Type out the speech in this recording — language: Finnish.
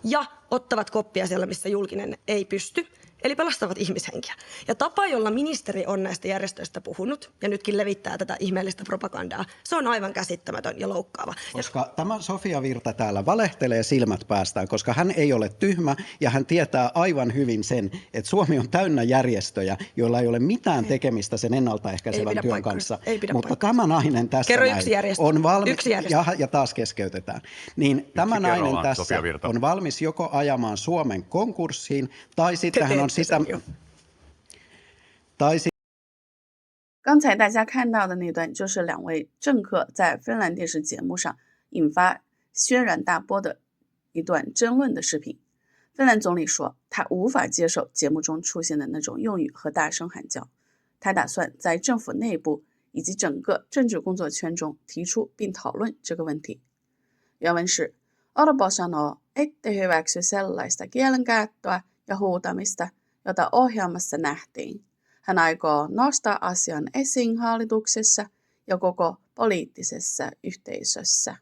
ja ottavat koppia siellä, missä julkinen ei pysty. Eli pelastavat ihmishenkiä. Ja tapa, jolla ministeri on näistä järjestöistä puhunut ja nytkin levittää tätä ihmeellistä propagandaa, se on aivan käsittämätön ja loukkaava. Koska tämä Sofia Virta täällä valehtelee silmät päästään, koska hän ei ole tyhmä ja hän tietää aivan hyvin sen, että Suomi on täynnä järjestöjä, joilla ei ole mitään tekemistä sen ennaltaehkäisevän työn kanssa. Mutta tämä nainen tässä on valmis, ja taas keskeytetään, niin tämä nainen tässä on valmis joko ajamaan Suomen konkurssiin tai sitten hän on sitä... 刚才大家看到的那段就是两位政客在芬兰电视节目上引发轩然大波的一段争论的视频。芬兰总理说，他无法接受节目中出现的那种用语和大声喊叫，他打算在政府内部以及整个政治工作圈中提出并讨论这个问题。原文是 Orpo sanoo, ette hyväksy sellaista kielenkäyttöä ja huutamista, jota ohjelmassa nähtiin. Hän aikoo nostaa asian esiin hallituksessa ja koko poliittisessa yhteisössä.